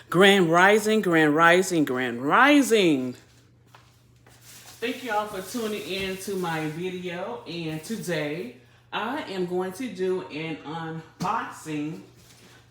Grand Rising, Grand Rising, Grand Rising. Thank you all for tuning in to my video, and today I am going to do an unboxing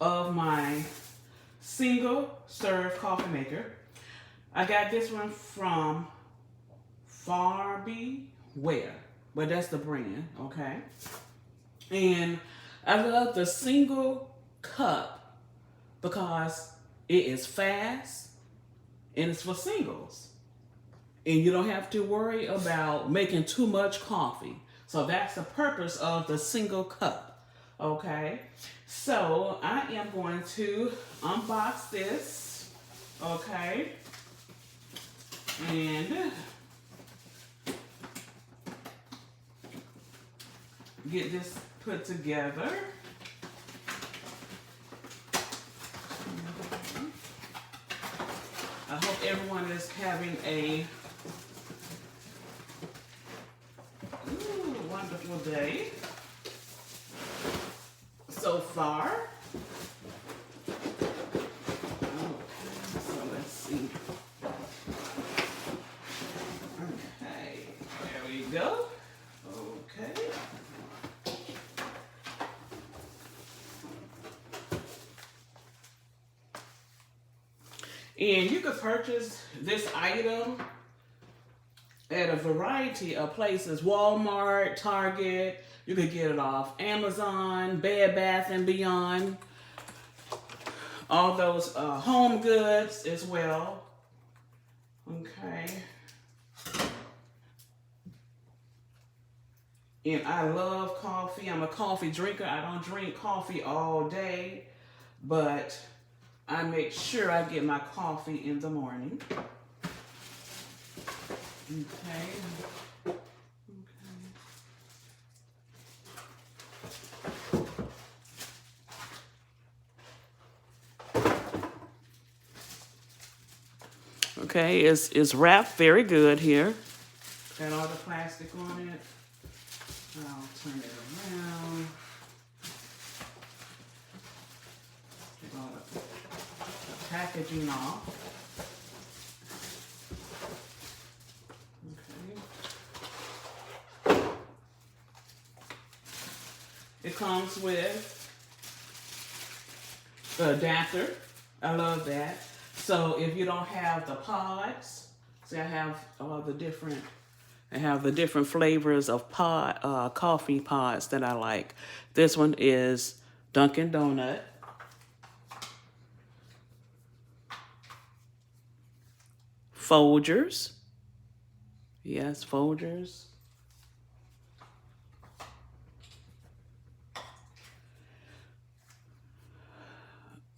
of my single serve coffee maker. I got this one from Ware, but that's the brand, okay? And I love the single cup because it is fast and it's for singles. And you don't have to worry about making too much coffee. So that's the purpose of the single cup. Okay. So I am going to unbox this. Okay. And get this put together. I hope everyone is having a wonderful day so far. Okay, so let's see. Okay, there we go. Okay. And you could purchase this item at a variety of places. Walmart, Target. You could get it off Amazon, Bed Bath & Beyond. All those home goods as well. Okay. And I love coffee. I'm a coffee drinker. I don't drink coffee all day, but I make sure I get my coffee in the morning. Okay. Okay, it's wrapped very good here. Got all the plastic on it. I'll turn it around. Get all the packaging off. Okay. It comes with the adapter. I love that. So if you don't have the pods, see I have the different flavors of coffee pods that I like. This one is Dunkin' Donut. Folgers. Yes, Folgers.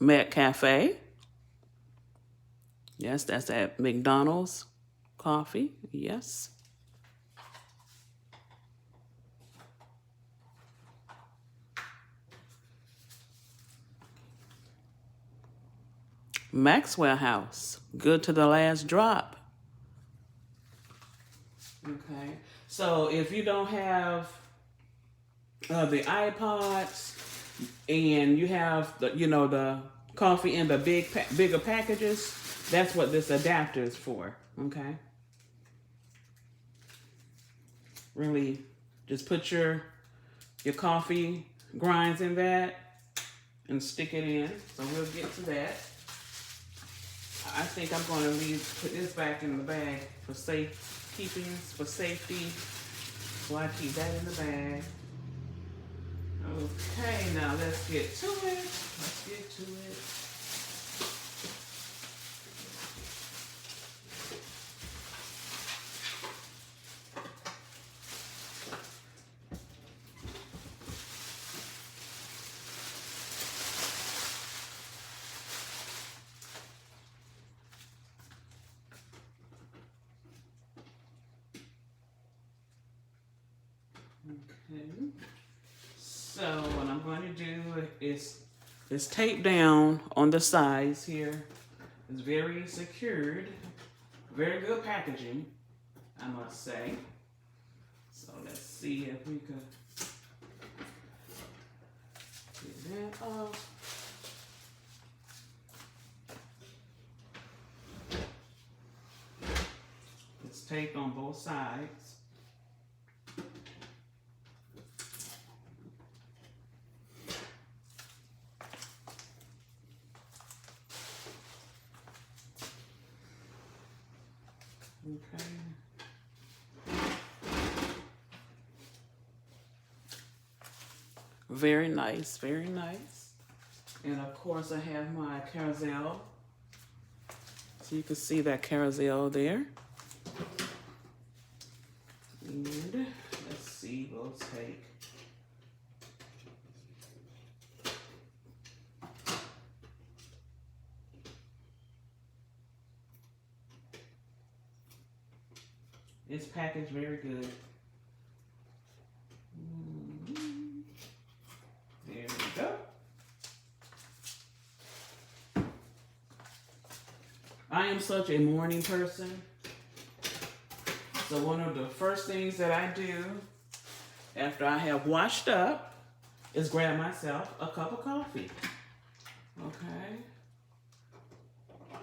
McCafe. Yes, that's at McDonald's coffee. Yes. Maxwell House. Good to the last drop. Okay. So if you don't have the iPods and you have the coffee in the bigger packages, that's what this adapter is for. Okay. Really, just put your coffee grinds in that and stick it in. So we'll get to that. I think I'm going to put this back in the bag for for safety. So I keep that in the bag. Okay, now let's get to it. Let's get to it. Okay. So what I'm going to do is tape down on the sides here. It's very secured. Very good packaging, I must say. So let's see if we could get that off. taped on both sides. Okay. Very nice, very nice. And of course I have my carousel. So you can see that carousel there. And let's see, we'll take it's packaged very good. There we go. I am such a morning person. So one of the first things that I do after I have washed up is grab myself a cup of coffee. Okay.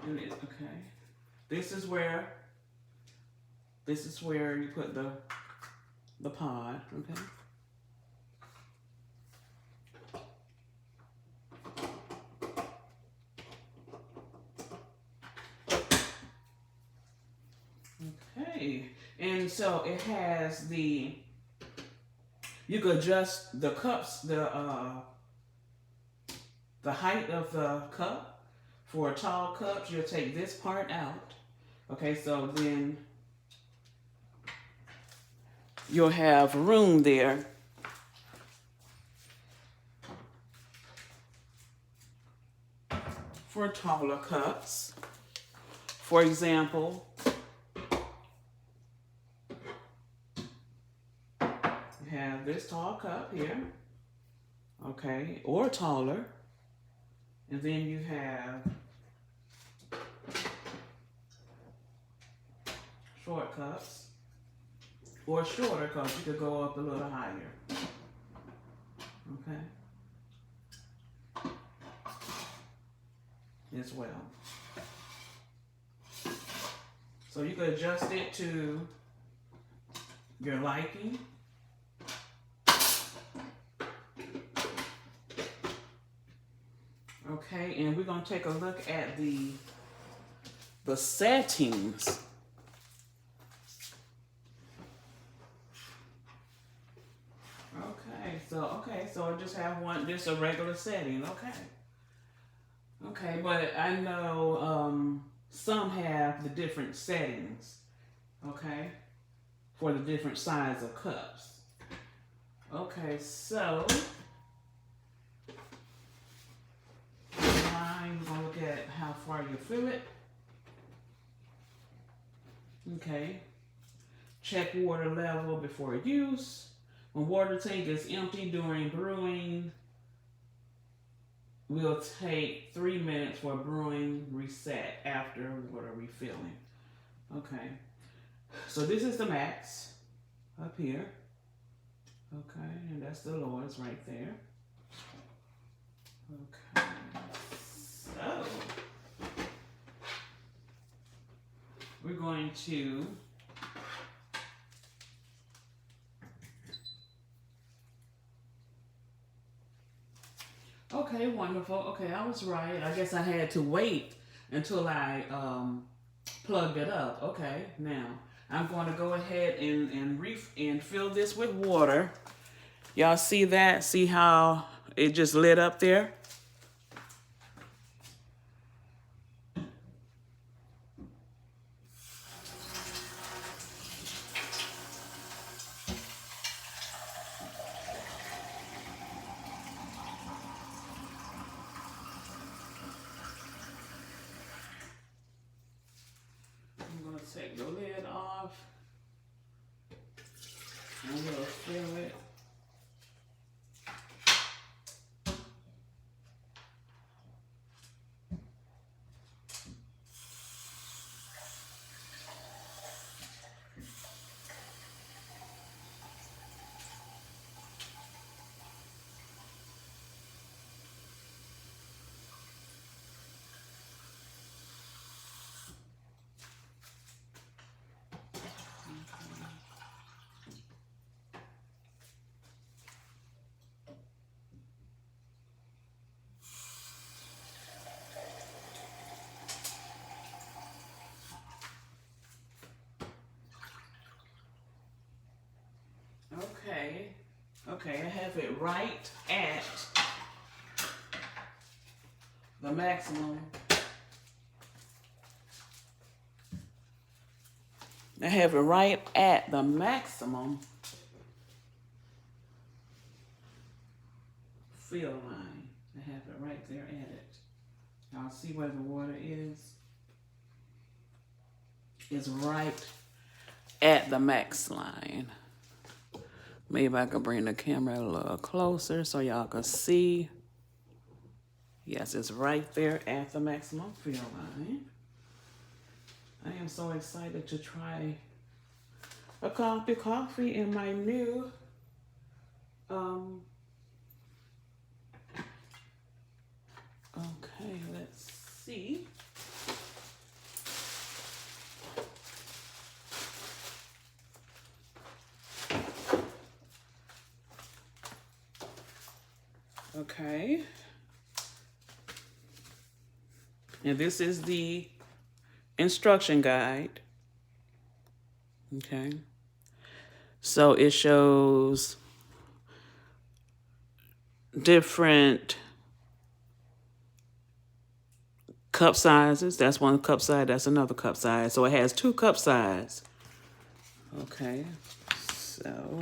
Okay. This is where you put the pod, okay? Okay, and so it has you could adjust the cups, the height of the cup. For tall cups, you'll take this part out. Okay, so then you'll have room there for taller cups. For example, you have this tall cup here, okay, or taller. And then you have short cups, or shorter cups. You could go up a little higher. Okay. As well. So you could adjust it to your liking. Okay, and we're going to take a look at the settings. Okay, so I just have just a regular setting, okay. Okay, but I know some have the different settings, okay, for the different size of cups. Okay, so we're going to look at how far you fill it. Okay. Check water level before use. When water tank is empty during brewing, we'll take 3 minutes for brewing reset after water refilling. Okay. So this is the max up here. Okay, and that's the lowest right there. Okay. So we're going to okay, wonderful. Okay, I was right. I guess I had to wait until I plugged it up. Okay, now I'm going to go ahead and fill this with water. Y'all see that? See how it just lit up there? Take the lid off, and we'll fill it. have it right at the maximum. I have it right at the maximum fill line. I have it right there at it. Y'all see where the water is? It's right at the max line. Maybe I could bring the camera a little closer so y'all can see. Yes, it's right there at the maximum fill line. I am so excited to try a coffee in my new okay, let's see. Okay. And this is the instruction guide. Okay. So it shows different cup sizes. That's one cup size. That's another cup size. So it has 2 cup sizes. Okay. So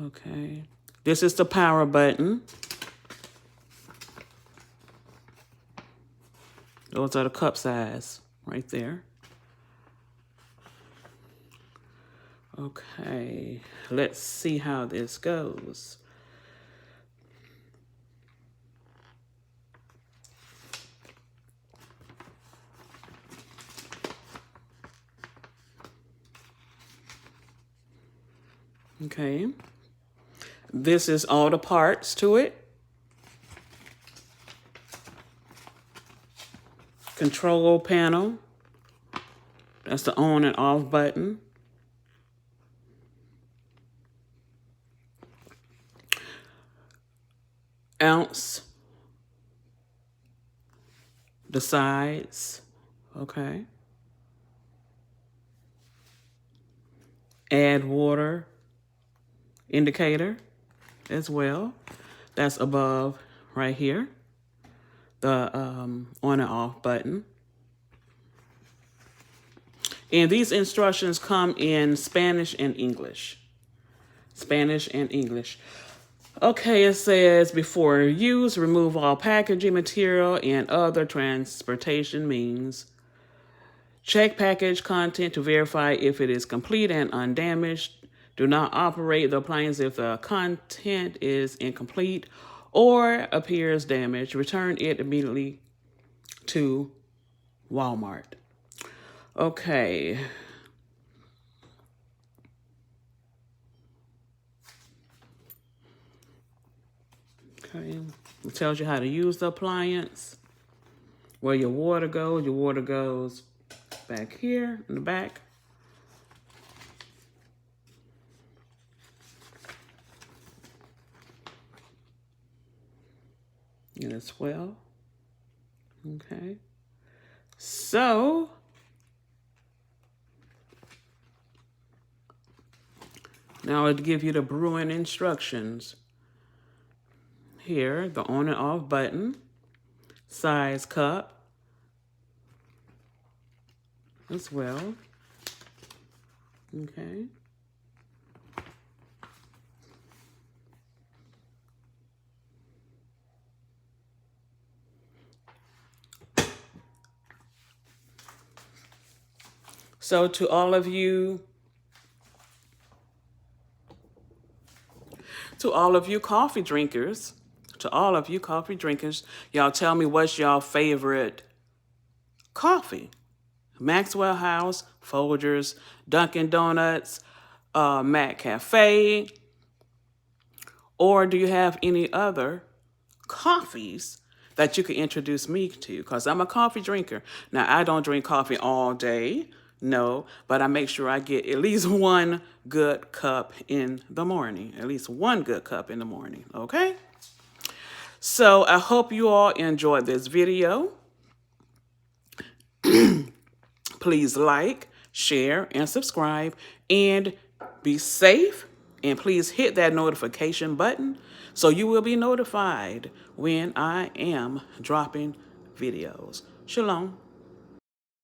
okay. This is the power button. Those are the cup size right there. Okay, let's see how this goes. Okay, this is all the parts to it. Control panel. That's the on and off button. Ounce. The sides. Okay. Add water indicator as well. That's above right here. The on and off button. And these instructions come in Spanish and English. Spanish and English. Okay, it says, before use, remove all packaging material and other transportation means. Check package content to verify if it is complete and undamaged. Do not operate the appliance if the content is incomplete or appears damaged. Return it immediately to Walmart. Okay. Okay. It tells you how to use the appliance. Where your water goes. Your water goes back here in the back. And as well. Okay. So now it'll give you the brewing instructions. Here, the on and off button, size cup as well. Okay. So to all of you coffee drinkers, y'all tell me what's y'all favorite coffee. Maxwell House, Folgers, Dunkin' Donuts, Mac Cafe, or do you have any other coffees that you could introduce me to? Because I'm a coffee drinker. Now, I don't drink coffee all day, no, but I make sure I get at least 1 good cup in the morning. At least 1 good cup in the morning, okay? So I hope you all enjoyed this video. Please like, share, and subscribe. And be safe. And please hit that notification button so you will be notified when I am dropping videos. Shalom.